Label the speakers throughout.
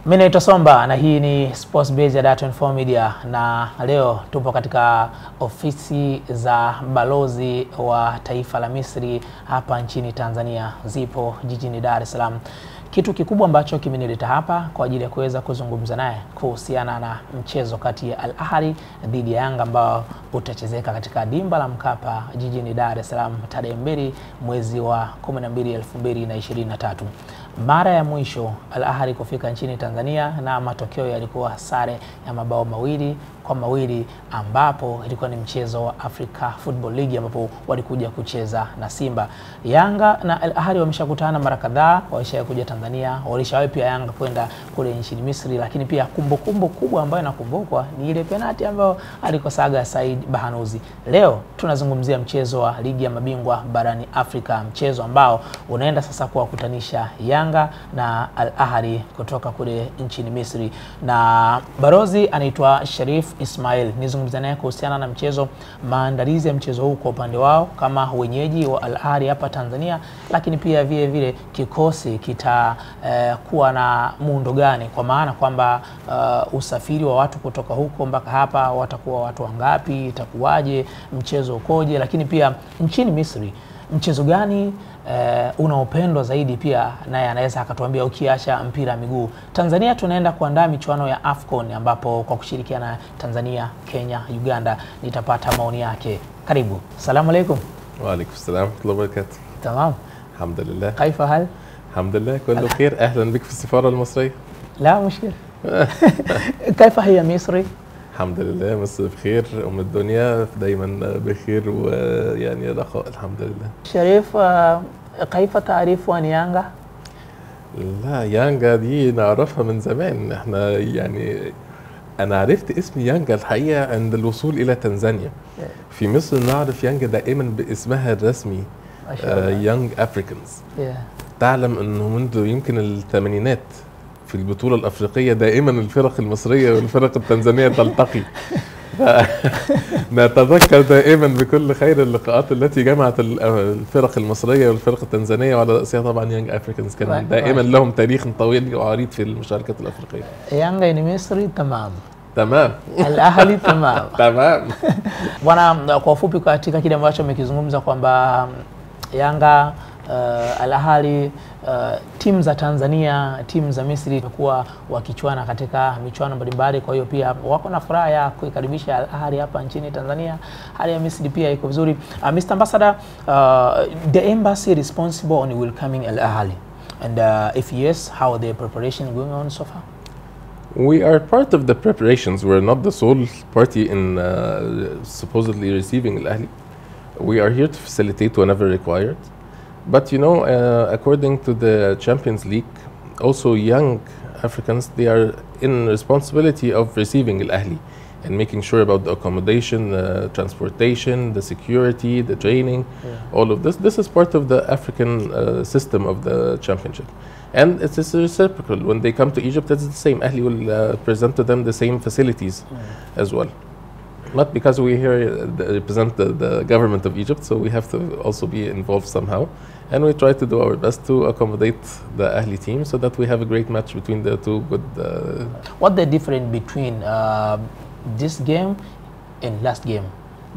Speaker 1: Mimi naitwa Simba na hii ni Sports Base ya Dar24 Media, na leo tupo katika ofisi za balozi wa taifa la Misri hapa nchini Tanzania, zipo jijini Dar es Salaam. Kitu kikubwa ambacho kimenileta hapa kwa ajili ya kuweza kuzungumza naye kuhusiana na mchezo kati ya Ahly dhidi ya Yanga ambao utachezeka katika dimba la Mkapa jijini Dar es Salaam tarehe 2 mwezi wa 12 2023. Mara ya mwisho Ahly kufika nchini Tanzania na matokeo yalikuwa sare ya mabao 2-2, ambapo ilikuwa ni mchezo wa Africa Football League ambapo walikuja kucheza na Simba. Yanga na Ahly wameshakutana mara kadhaa, walishakuja Tanzania, walishawahi pia Yanga kwenda kule nchini Misri, lakini pia kumbukumbu kubwa ambayo inakumbukwa ni ile penalti ambayo alikosaga Said Bahanuzi. Leo tunazungumzia mchezo wa ligi ya mabingwa barani Afrika, mchezo ambao unaenda sasa kuwakutanisha Yanga na Ahly kutoka kule nchini Misri, na Balozi anaitwa Sharif Ismail. Nizungumza naye kuhusiana na mchezo, maandalizi ya mchezo huu kwa upande wao kama wenyeji wa Ahly hapa Tanzania, lakini pia vile vile kikosi kuwa na muundo gani, kwa maana kwamba usafiri wa watu kutoka huko mpaka hapa watakuwa watu wangapi, itakuwaje, mchezo ukoje, lakini pia nchini Misri mchezo gani unaopendwa zaidi, pia naye anaweza akatuambia ukiacha mpira wa miguu. Tanzania tunaenda kuandaa michuano ya AFCON ambapo kwa kushirikiana na Tanzania, Kenya, Uganda, nitapata maoni yake. Karibu. Assalamu alaikum.
Speaker 2: Wa alaikum salam wa rahmatullahi wa barakatuh.
Speaker 1: Tamam.
Speaker 2: Alhamdulillah.
Speaker 1: كيف حال؟
Speaker 2: الحمد لله كله بخير. اهلا بك في السفاره المصريه.
Speaker 1: لا مشكله. كيف هي مصر؟
Speaker 2: الحمد لله مصر بخير، الدنيا دايما بخير ويعني رخاء الحمد لله.
Speaker 1: شريف، كيف تعرف عن يانجا؟
Speaker 2: لا يانجا دي نعرفها من زمان، احنا يعني انا عرفت اسم يانجا الحقيقه عند الوصول الى تنزانيا. في مصر نعرف يانجا دائما باسمها الرسمي يانج افريكانز. تعلم انه منذ يمكن الثمانينات في البطولة الأفريقية دائما الفرق المصرية والفرق التنزانية تلتقي. نتذكر دائما بكل خير اللقاءات التي جمعت الفرق المصرية والفرق التنزانية، وعلى رأسها طبعا يانج افريكانز. كان دائما لهم تاريخ طويل وعريض في المشاركات الأفريقية.
Speaker 1: يانجا المصري تمام. Ahly تمام.
Speaker 2: تمام.
Speaker 1: Bwana, kwa ufupi katika kile ambacho mmekizungumza kwamba Yanga, Ahly, timu za Tanzania, timu za Misri kuwa wakichuana katika michuano mbalimbali, kwa hiyo pia wako na furaha ya kuikaribisha Ahly hapa nchini Tanzania. Hali ya Misri pia iko vizuri. Mr. Ambassador, the embassy responsible on welcoming Ahly, and if yes, how are the preparation going on so far?
Speaker 2: We are part of the preparations. We're not the sole party in supposedly receiving Ahly. We are here to facilitate whenever required. But you know, according to the Champions League, also young Africans, they are in responsibility of receiving Ahly and making sure about the accommodation, transportation, the security, the training, all of this. This is part of the African system of the championship. And it's reciprocal. When they come to Egypt, it's the same. Ahly will present to them the same facilities as well. Not because we here represent the government of Egypt, so we have to also be involved somehow. And we try to do our best to accommodate the Ahly team so that we have a great match between the two good...
Speaker 1: What's the difference between this game and last game?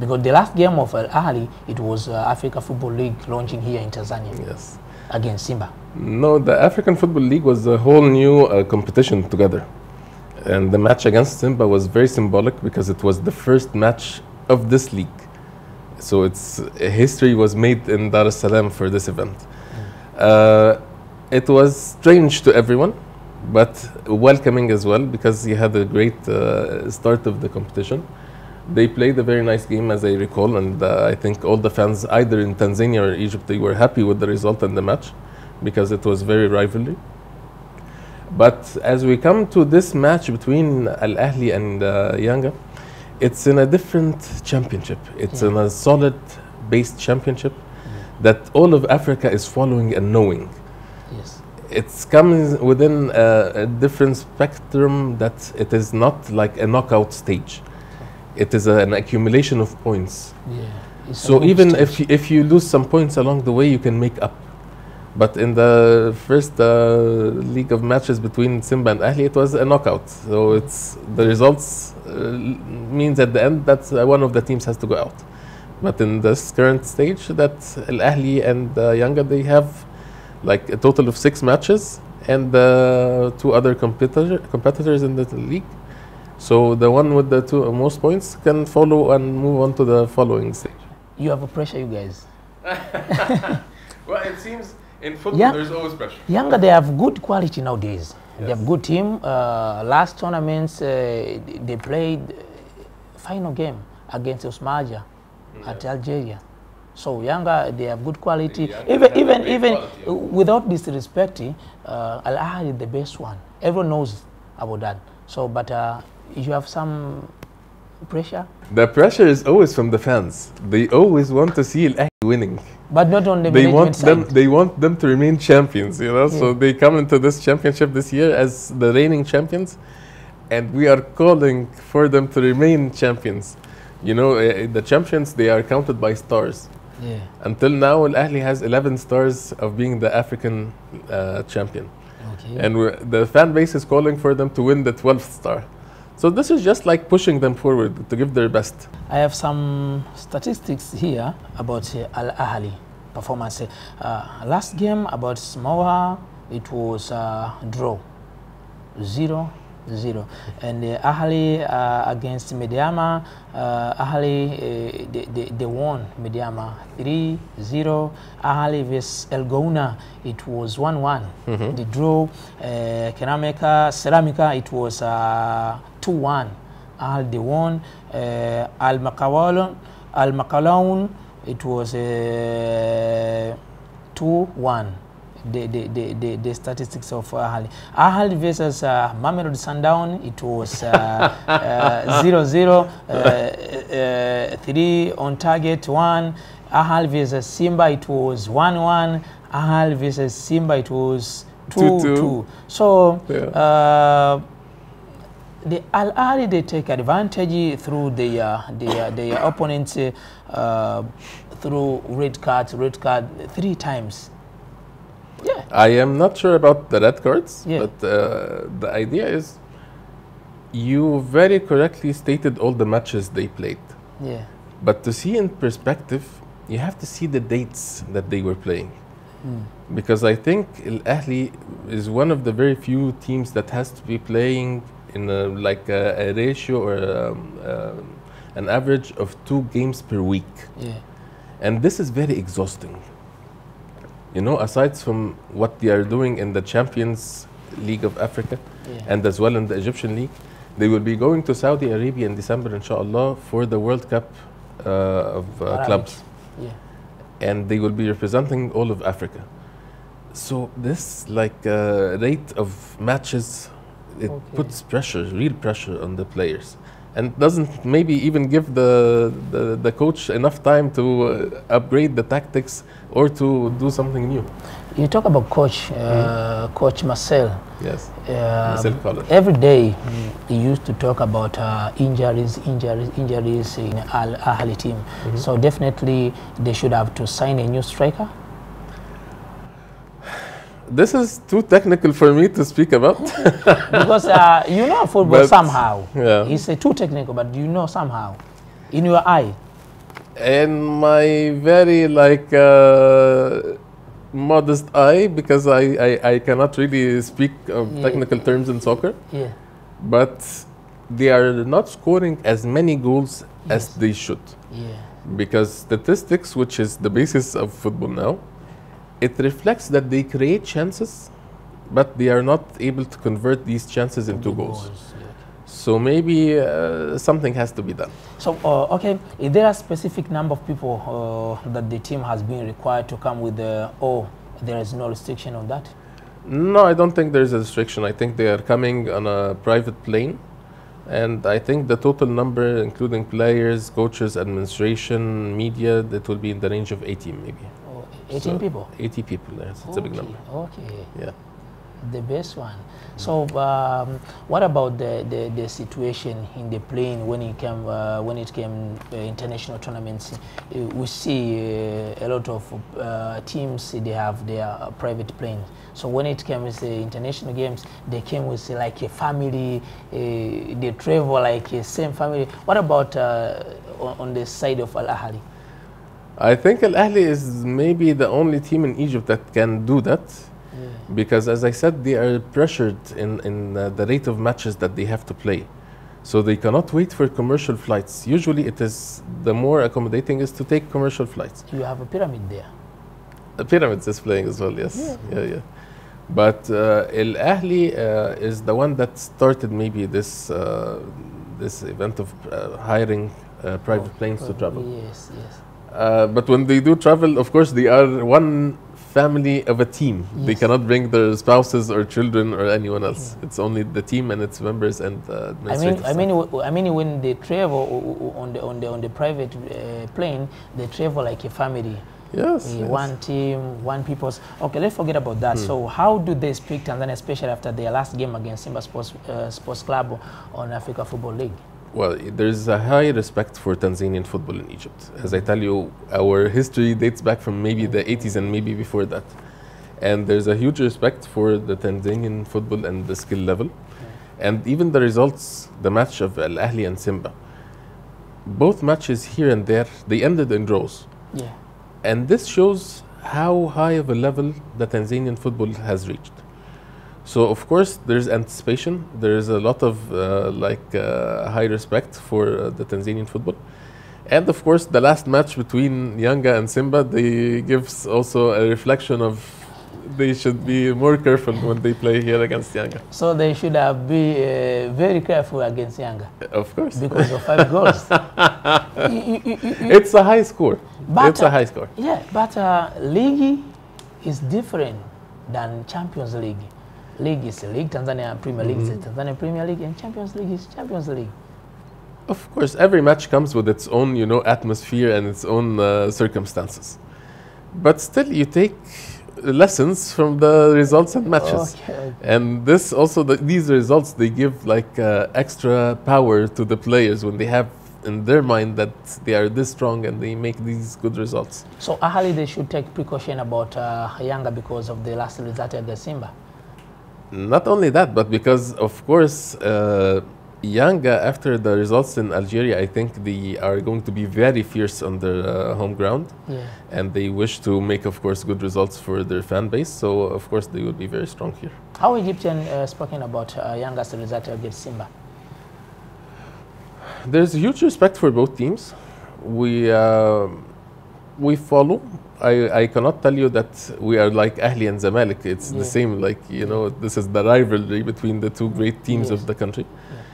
Speaker 1: Because the last game of Ahly, it was Africa Football League launching here in Tanzania.
Speaker 2: Yes.
Speaker 1: Against Simba.
Speaker 2: No, the African Football League was a whole new competition together. And the match against Simba was very symbolic because it was the first match of this league. So its history was made in Dar es Salaam for this event. It was strange to everyone, but welcoming as well, because he had a great start of the competition. They played a very nice game, as I recall, and I think all the fans, either in Tanzania or Egypt, they were happy with the result and the match, because it was very rivalry. But as we come to this match between Ahly and Yanga, it's in a different championship. It's in a solid based championship that all of Africa is following and knowing.
Speaker 1: Yes.
Speaker 2: It's coming within a different spectrum, that it is not like a knockout stage. It is an accumulation of points. So even if you lose some points along the way, you can make up. But in the first league of matches between Simba and Ahly, it was a knockout. So it's the results means at the end that one of the teams has to go out. But in this current stage, that Al Ahly and Yanga, they have like a total of 6 matches and 2 other competitors in the league. So the one with the 2 most points can follow and move on to the following stage.
Speaker 1: You have a pressure, you guys.
Speaker 2: Well, it seems in football there's always pressure.
Speaker 1: Yanga, they have good quality nowadays.
Speaker 2: Yes.
Speaker 1: They have good team. Last tournaments, they played final game against Osmaja at Algeria. So Yanga, they have good quality. Even without disrespecting, Al Ahly is the best one. Everyone knows about that. So, but you have some pressure.
Speaker 2: The pressure is always from the fans. They always want to see Al Ahly winning.
Speaker 1: But not on the
Speaker 2: They
Speaker 1: management side.
Speaker 2: They want them to remain champions. You know,
Speaker 1: Yeah.
Speaker 2: so they come into this championship this year as the reigning champions, and we are calling for them to remain champions. You know, the champions, they are counted by stars.
Speaker 1: Yeah.
Speaker 2: Until now, Al Ahly has 11 stars of being the African champion.
Speaker 1: Okay.
Speaker 2: And the fan base is calling for them to win the 12th star. So this is just like pushing them forward to give their best.
Speaker 1: I have some statistics here about Al Ahly performance. Last game about Samoa, it was draw, 0-0. And Ahly against Medeama, Ahly they won Medeama 3-0. Ahly vs El Gouna, it was 1-1. The draw. Ceramica, it was 2-1. Ahly they won. Al Makalaun, it was 2-1. The statistics of Ahly. Ahly versus Mamelodi Sundown, it was 0-0, 3 on target, 1. Ahly versus Simba, it was 1-1. Ahly versus Simba, it was 2-2. So the Al Ahly, they take advantage through their opponents through red card 3 times. Yeah.
Speaker 2: I am not sure about the red cards,
Speaker 1: Yeah.
Speaker 2: but the idea is you very correctly stated all the matches they played.
Speaker 1: Yeah.
Speaker 2: But to see in perspective, you have to see the dates that they were playing. Because I think Al Ahly is one of the very few teams that has to be playing in a ratio or an average of 2 games per week.
Speaker 1: Yeah.
Speaker 2: And this is very exhausting. You know, aside from what they are doing in the Champions League of Africa and as well in the Egyptian League, they will be going to Saudi Arabia in December, inshallah, for the World Cup of clubs.
Speaker 1: Yeah.
Speaker 2: And they will be representing all of Africa. So this rate of matches, it puts pressure, real pressure on the players. And doesn't maybe even give the coach enough time to upgrade the tactics or to do something new.
Speaker 1: You talk about coach, Coach Marcel.
Speaker 2: Yes, Marcel Collins.
Speaker 1: Every day he used to talk about injuries in Al Ahly team. So definitely they should have to sign a new striker.
Speaker 2: This is too technical for me to speak about.
Speaker 1: Because you know football somehow.
Speaker 2: Yeah.
Speaker 1: It's too technical, but you know somehow. In your eye.
Speaker 2: In my very modest eye, because I cannot really speak of technical terms in soccer.
Speaker 1: Yeah.
Speaker 2: But they are not scoring as many goals as they should.
Speaker 1: Yeah.
Speaker 2: Because statistics, which is the basis of football now, it reflects that they create chances, but they are not able to convert these chances into goals. So maybe something has to be done.
Speaker 1: So, okay, is there a specific number of people that the team has been required to come with or there is no restriction on that?
Speaker 2: No, I don't think there's a restriction. I think they are coming on a private plane. And I think the total number, including players, coaches, administration, media, that will be in the range of 80 maybe.
Speaker 1: 18 people?
Speaker 2: 80 people, yes. It's a big number.
Speaker 1: Okay.
Speaker 2: Yeah.
Speaker 1: The best one. So, what about the situation in the plane when it came international tournaments? We see a lot of teams, they have their private planes. So when it comes to international games, they came with like a family. They travel like a same family. What about on the side of Ahly?
Speaker 2: I think Ahly is maybe the only team in Egypt that can do that. Because as I said, they are pressured in the rate of matches that they have to play. So they cannot wait for commercial flights. Usually it is, the more accommodating is to take commercial flights.
Speaker 1: You have a pyramid there.
Speaker 2: The Pyramids is playing as well, yes. Yeah. But Ahly is the one that started maybe this event of hiring private planes to travel.
Speaker 1: Yes.
Speaker 2: But when they do travel, of course, they are one family of a team. Yes. They cannot bring their spouses or children or anyone else. It's only the team and its members and administrators.
Speaker 1: I mean, when they travel on the private plane, they travel like a family.
Speaker 2: Yes.
Speaker 1: One team, one people's. Okay, let's forget about that. So, how do they speak Tanzania, especially after their last game against Simba Sports Club on Africa Football League?
Speaker 2: Well, there's a high respect for Tanzanian football in Egypt. As I tell you, our history dates back from maybe the 80s and maybe before that. And there's a huge respect for the Tanzanian football and the skill level. And even the results, the match of Ahly and Simba, both matches here and there, they ended in draws.
Speaker 1: Yeah.
Speaker 2: And this shows how high of a level the Tanzanian football has reached. So of course there's anticipation. There is a lot of high respect for the Tanzanian football, and of course the last match between Yanga and Simba, they gives also a reflection of they should be more careful when they play here against Yanga.
Speaker 1: So they should have be very careful against Yanga.
Speaker 2: Of course,
Speaker 1: because of 5 goals.
Speaker 2: It's a high score. It's a high score.
Speaker 1: Yeah, but league is different than Champions League. League is a league, Tanzania Premier League is a Tanzania Premier League, and Champions League is Champions League.
Speaker 2: Of course, every match comes with its own, atmosphere and its own circumstances. But still, you take lessons from the results and matches.
Speaker 1: Okay.
Speaker 2: And this also, these results, they give like extra power to the players when they have in their mind that they are this strong and they make these good results.
Speaker 1: So Ahly, they should take precaution about Yanga because of the last result at the Simba.
Speaker 2: Not only that, but because, of course, Yanga, after the results in Algeria, I think they are going to be very fierce on their home ground.
Speaker 1: Yeah.
Speaker 2: And they wish to make, of course, good results for their fan base. So, of course, they will be very strong here.
Speaker 1: How Egyptian spoken about Yanga's result against Simba?
Speaker 2: There's huge respect for both teams. We follow. I cannot tell you that we are like Ahly and Zamalek. It's the same, like, this is the rivalry between the two great teams of the country. Yeah.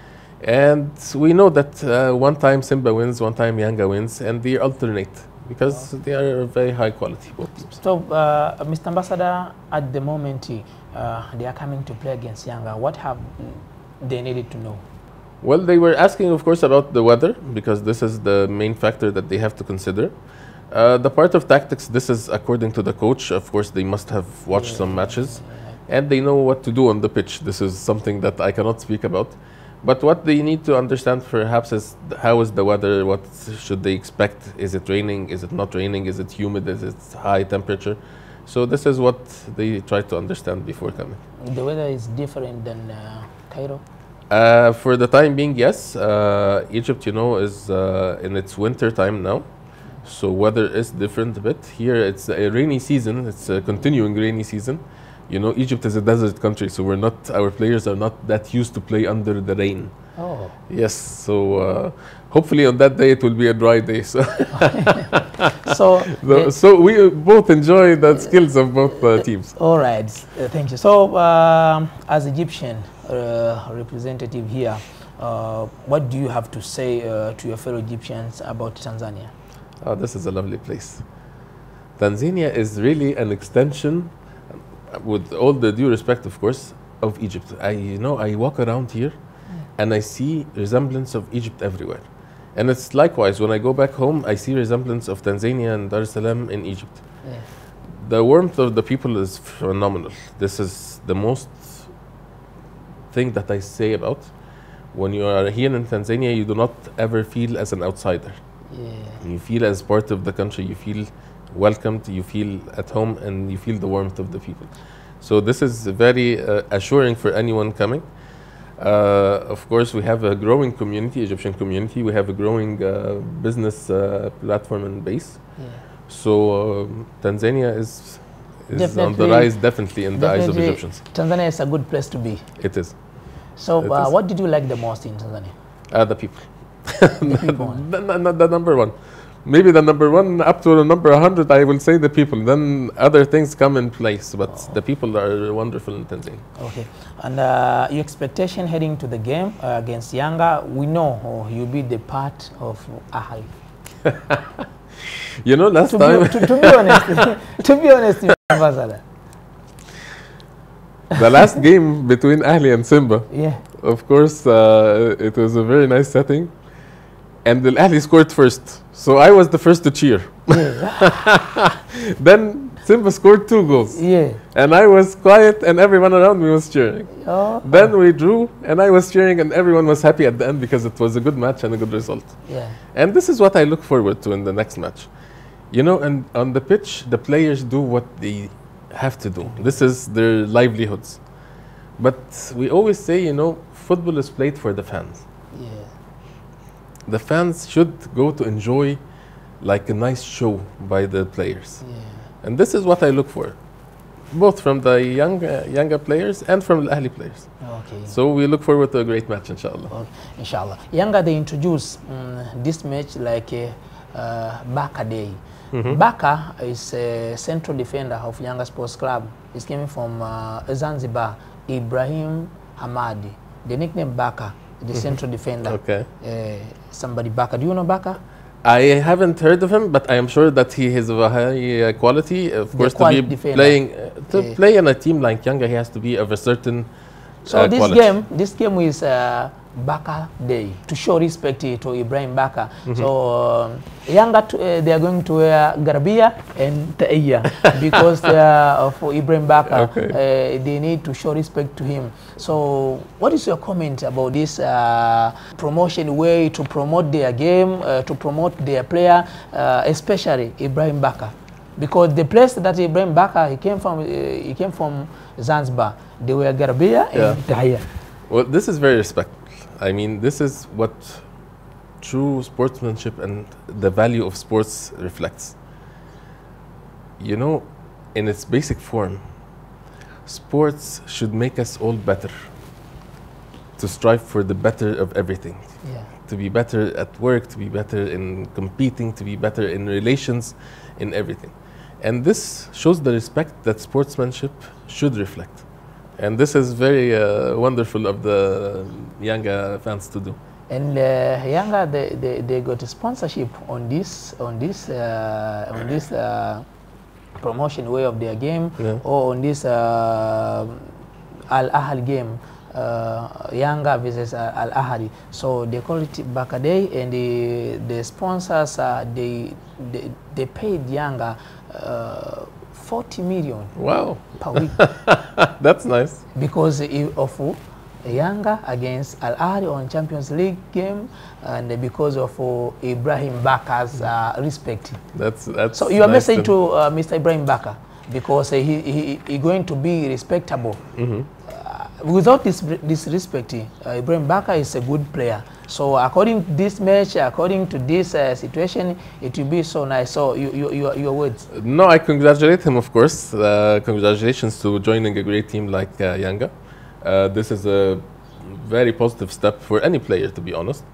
Speaker 2: And we know that one time Simba wins, one time Yanga wins, and they alternate because they are very high quality, both teams.
Speaker 1: So, Mr. Ambassador, at the moment they are coming to play against Yanga, what have they needed to know?
Speaker 2: Well, they were asking, of course, about the weather, because this is the main factor that they have to consider. The part of tactics, this is according to the coach. Of course, they must have watched some matches, and they know what to do on the pitch. This is something that I cannot speak about. But what they need to understand perhaps is how is the weather, what should they expect? Is it raining, is it not raining, is it humid, is it high temperature? So this is what they try to understand before coming.
Speaker 1: The weather is different than Cairo?
Speaker 2: For the time being, yes. Egypt, is in its winter time now. So weather is different a bit. Here it's a rainy season, it's a continuing rainy season. Egypt is a desert country, so our players are not that used to play under the rain.
Speaker 1: Oh.
Speaker 2: Yes, so hopefully on that day it will be a dry day. So, so we both enjoy the skills of both teams.
Speaker 1: All right, thank you. So as Egyptian representative here, what do you have to say to your fellow Egyptians about Tanzania?
Speaker 2: Oh, this is a lovely place. Tanzania is really an extension, with all the due respect, of course, of Egypt. I walk around here and I see resemblance of Egypt everywhere. And it's likewise, when I go back home, I see resemblance of Tanzania and Dar es Salaam in Egypt.
Speaker 1: Yeah.
Speaker 2: The warmth of the people is phenomenal. This is the most thing that I say about. When you are here in Tanzania, you do not ever feel as an outsider.
Speaker 1: Yeah.
Speaker 2: You feel as part of the country. You feel welcomed. You feel at home, and you feel the warmth of the people. So this is very assuring for anyone coming. Of course, we have a growing community, Egyptian community. We have a growing business platform and base.
Speaker 1: Yeah.
Speaker 2: So Tanzania is on the rise, definitely, in the eyes of Egyptians.
Speaker 1: Tanzania is a good place to be.
Speaker 2: It is.
Speaker 1: So what did you like the most in Tanzania?
Speaker 2: The people.
Speaker 1: The people.
Speaker 2: The number one. Maybe the number one, up to the number 100, I will say the people. Then other things come in place, but the people are wonderful in Tanzania.
Speaker 1: Okay. And your expectation heading to the game against Yanga, we know you'll be the part of Ahly.
Speaker 2: You know, last time...
Speaker 1: to be honest, to be honest, Ambassador.
Speaker 2: The last game between Ahly and Simba,
Speaker 1: yeah,
Speaker 2: of course, it was a very nice setting. And the Ahly scored first. So I was the first to cheer.
Speaker 1: Yeah.
Speaker 2: Then Simba scored 2 goals.
Speaker 1: Yeah.
Speaker 2: And I was quiet and everyone around me was cheering.
Speaker 1: Oh.
Speaker 2: Then we drew and I was cheering and everyone was happy at the end because it was a good match and a good result.
Speaker 1: Yeah.
Speaker 2: And this is what I look forward to in the next match. You know, and on the pitch, the players do what they have to do. This is their livelihoods. But we always say, you know, football is played for the fans.
Speaker 1: Yeah.
Speaker 2: The fans should go to enjoy like a nice show by the players.
Speaker 1: Yeah.
Speaker 2: And this is what I look for, both from the younger players and from the Ahly players.
Speaker 1: Okay.
Speaker 2: So we look forward to a great match, inshallah.
Speaker 1: Okay. Inshallah. Yanga, they introduced this match like a Baka Day. Baka is a central defender of Yanga Sports Club. He's coming from Zanzibar, Ibrahim Hamadi. The nickname Baka, the central defender.
Speaker 2: Okay.
Speaker 1: Somebody Baka. Do you know Baka?
Speaker 2: I haven't heard of him, but I am sure that he is of a high quality. Of course, to be
Speaker 1: defender.
Speaker 2: playing play in a team like Yanga, he has to be of a certain
Speaker 1: so
Speaker 2: quality.
Speaker 1: this game is Baka Day to show respect to Ibrahim Baka. So Yanga, they are going to wear Garabia and Taiya because for Ibrahim Baka,
Speaker 2: okay.
Speaker 1: They need to show respect to him. So what is your comment about this promotion way to promote their game, to promote their player, especially Ibrahim Baka? Because the place that Ibrahim Baka, he came from Zanzibar. They were Garabia and Taiya.
Speaker 2: Well, this is very respectful. I mean, this is what true sportsmanship and the value of sports reflects. You know, in its basic form, sports should make us all better, to strive for the better of everything.
Speaker 1: Yeah.
Speaker 2: To be better at work, to be better in competing, to be better in relations, in everything. And this shows the respect that sportsmanship should reflect. And this is very wonderful of the Yanga fans to do.
Speaker 1: And Yanga, they got a sponsorship on this promotion way of their game, or on this Al Ahly game, Yanga versus Al Ahly. So they call it Baka Day, and the sponsors they paid Yanga 40 million.
Speaker 2: Wow.
Speaker 1: Per week.
Speaker 2: That's nice.
Speaker 1: Because of Yanga against Al Ahly on Champions League game, and because of Ibrahim Baka's respect.
Speaker 2: That's
Speaker 1: so your
Speaker 2: nice
Speaker 1: message to Mr. Ibrahim Baka, because he going to be respectable. Without this respect, Ibrahim Baka is a good player. So according to this match, according to this situation, it will be so nice. So your words.
Speaker 2: No, I congratulate him, of course. Congratulations to joining a great team like Yanga. This is a very positive step for any player, to be honest.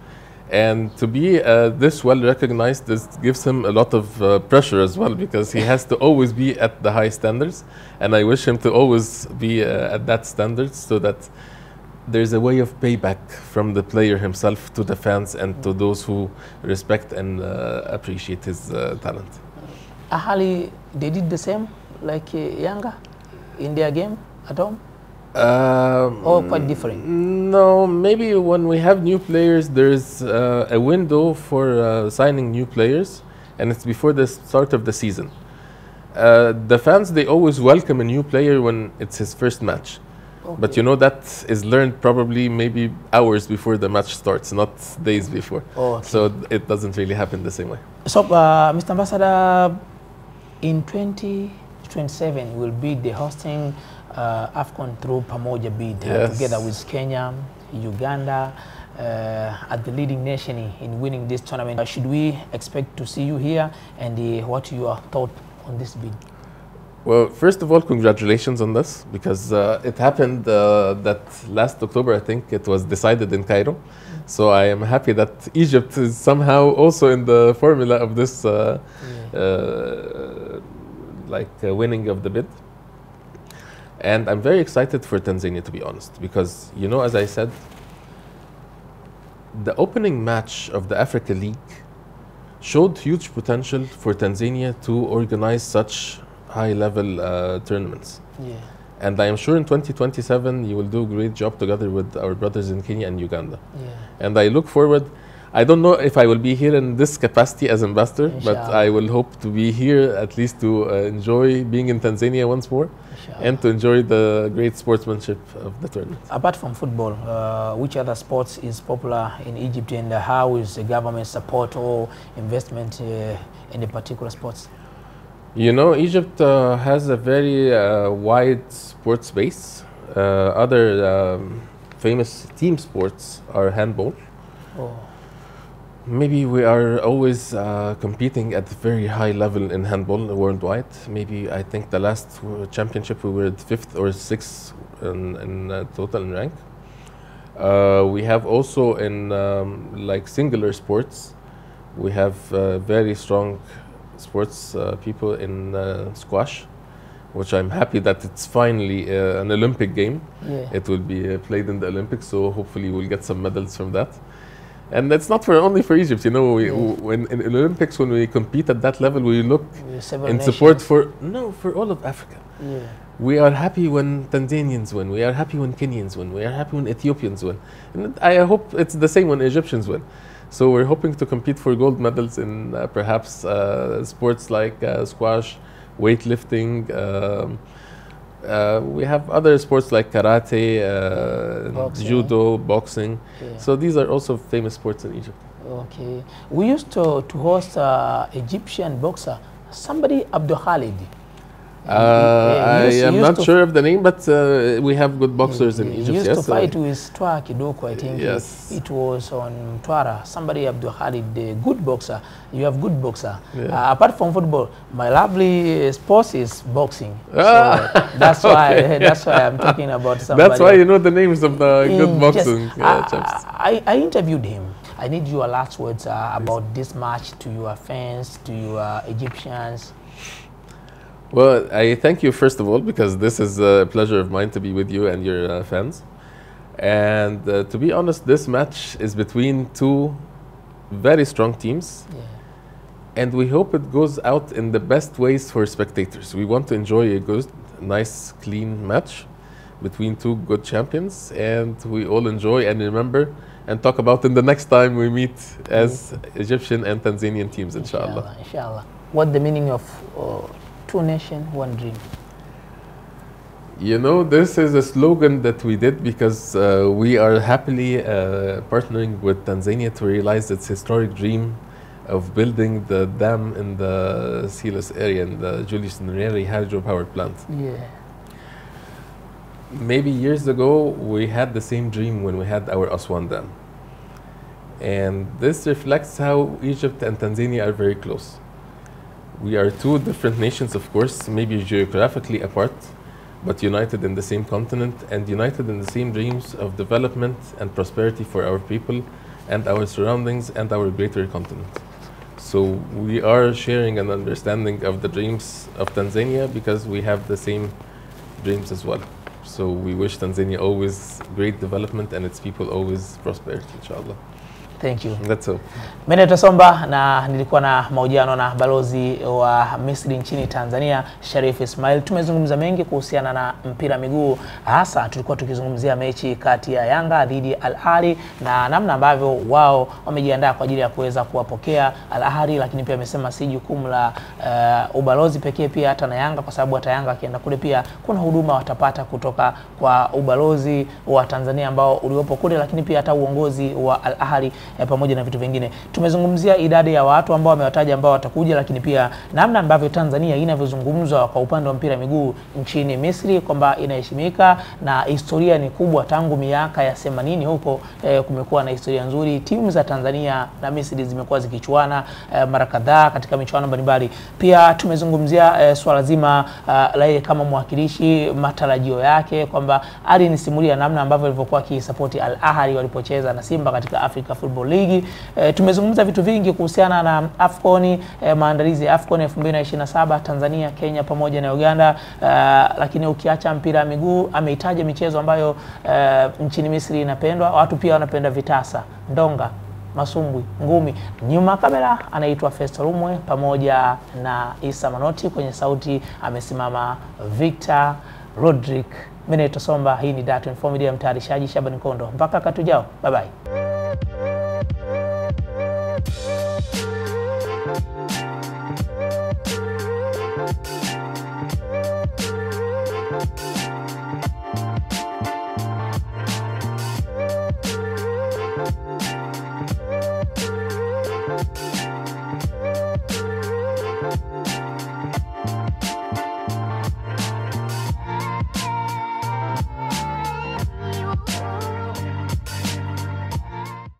Speaker 2: And to be this well recognized, this gives him a lot of pressure as well, because he has to always be at the high standards. And I wish him to always be at that standard, so that there's a way of payback from the player himself to the fans and to those who respect and appreciate his talent.
Speaker 1: Ahly, they did the same like Yanga in their game at home? Or quite different?
Speaker 2: No, maybe when we have new players, there's a window for signing new players, and it's before the start of the season. The fans, they always welcome a new player when it's his first match.
Speaker 1: Okay.
Speaker 2: But you know, that is learned probably maybe hours before the match starts, not days before.
Speaker 1: Okay.
Speaker 2: So it doesn't really happen the same way.
Speaker 1: So, Mr. Ambassador, in 2027, we'll be the hosting AFCON through Pamoja bid together with Kenya, Uganda, as the leading nation in winning this tournament. Should we expect to see you here, and what your thought on this bid?
Speaker 2: Well, first of all, congratulations on this, because it happened that last October, I think it was decided in Cairo. So I am happy that Egypt is somehow also in the formula of this winning of the bid. And I'm very excited for Tanzania, to be honest, because, you know, as I said, the opening match of the Africa League showed huge potential for Tanzania to organize such high-level tournaments.
Speaker 1: Yeah.
Speaker 2: And I am sure in 2027 you will do a great job together with our brothers in Kenya and Uganda.
Speaker 1: Yeah.
Speaker 2: And I look forward. I don't know if I will be here in this capacity as ambassador, but I will hope to be here at least to enjoy being in Tanzania once more and to enjoy the great sportsmanship of the tournament.
Speaker 1: Apart from football, which other sports is popular in Egypt, and how is the government support or investment in the particular sports?
Speaker 2: You know, Egypt has a very wide sports base. Other famous team sports are handball.
Speaker 1: Oh.
Speaker 2: Maybe we are always competing at a very high level in handball worldwide. Maybe I think the last championship we were at 5th or 6th in total in rank. We have also in like singular sports, we have very strong sports people in squash, which I'm happy that it's finally an Olympic game.
Speaker 1: Yeah.
Speaker 2: It will be played in the Olympics, so hopefully we'll get some medals from that. And that's not only for Egypt, you know. When in Olympics, when we compete at that level, we look in support for all of Africa.
Speaker 1: Yeah.
Speaker 2: We are happy when Tanzanians win. We are happy when Kenyans win. We are happy when Ethiopians win. And I hope it's the same when Egyptians win. So we're hoping to compete for gold medals in perhaps sports like squash, weightlifting. We have other sports like karate, judo, boxing.
Speaker 1: Yeah.
Speaker 2: So these are also famous sports in Egypt.
Speaker 1: Okay. We used to host Egyptian boxer, somebody Abdul Khalid.
Speaker 2: I am not sure of the name, but we have good boxers in Egypt.
Speaker 1: He used to fight with Twa Kidoko, I think.
Speaker 2: Yes.
Speaker 1: It was on Twara. Somebody Abdul Khalid, the good boxer. You have good boxer.
Speaker 2: Yeah.
Speaker 1: Apart from football, my lovely sport is boxing.
Speaker 2: Ah,
Speaker 1: So that's why
Speaker 2: okay.
Speaker 1: that's why I'm talking about somebody.
Speaker 2: That's why you know the names of the good boxing champs.
Speaker 1: I interviewed him. I need your last words about this match to your fans, to your Egyptians.
Speaker 2: Well, I thank you first of all, because this is a pleasure of mine to be with you and your fans. And to be honest, this match is between two very strong teams.
Speaker 1: Yeah.
Speaker 2: And we hope it goes out in the best ways for spectators. We want to enjoy a good, nice, clean match between two good champions. And we all enjoy and remember and talk about in the next time we meet as Egyptian and Tanzanian teams, inshallah.
Speaker 1: Inshallah. What the meaning of two nations, one dream?
Speaker 2: You know, this is a slogan that we did because we are happily partnering with Tanzania to realize its historic dream of building the dam in the Silas area, in the Julius Nyerere hydropower plant.
Speaker 1: Yeah.
Speaker 2: Maybe years ago, we had the same dream when we had our Aswan dam. And this reflects how Egypt and Tanzania are very close. We are two different nations, of course, maybe geographically apart, but united in the same continent and united in the same dreams of development and prosperity for our people and our surroundings and our greater continent. So we are sharing an understanding of the dreams of Tanzania because we have the same dreams as well. So we wish Tanzania always great development and its people always prosperity, inshallah.
Speaker 1: Thank you.
Speaker 2: That's all.
Speaker 1: Mimi naitwa Simba na nilikuwa na mahojiano na balozi wa Misri nchini Tanzania, Sharif Ismail. Tumezungumza mengi kuhusiana na mpira miguu, hasa tulikuwa tukizungumzia mechi kati ya Yanga dhidi ya Ahly na namna ambavyo wao wamejiandaa kwa ajili ya kuweza kuwapokea Ahly, lakini pia amesema si jukumu la ubalozi pekee, pia hata na Yanga, kwa sababu hata Yanga akienda kule pia kuna huduma watapata kutoka kwa ubalozi wa Tanzania ambao uliopo kule, lakini pia hata uongozi wa Ahly pamoja na vitu vingine. Tumezungumzia idadi ya watu ambao wamewataja ambao watakuja, lakini pia namna ambavyo Tanzania inavyozungumzwa kwa upande wa mpira miguu nchini Misri, kwamba inaheshimika na historia ni kubwa. Tangu miaka ya 80 huko kumekuwa na historia nzuri. Timu za Tanzania na Misri zimekuwa zikichuana mara kadhaa katika michuano mbalimbali. Pia tumezungumzia swala zima la yeye kama mwakilishi, matarajio yake, kwamba alinisimulia namna ambavyo alivyokuwa akisupport Ahly walipocheza na Simba katika Africa Football League. Tumezungumza vitu vingi kuhusiana na AFCON, maandalizi ya AFCON 2027 Tanzania, Kenya pamoja na Uganda, lakini ukiacha mpira miguu ameitaja michezo ambayo nchini Misri inapendwa. Watu pia wanapenda vitasa, ndonga, masumbwi, ngumi. Nyuma kamera anaitwa Festorumwe pamoja na Isa Manoti, kwenye sauti amesimama Victor Rodrick. Mimi naitwa Simba, hii ni Dar24 Media, mtayarishaji Shabani Kondo. Mpaka katujao, bye bye.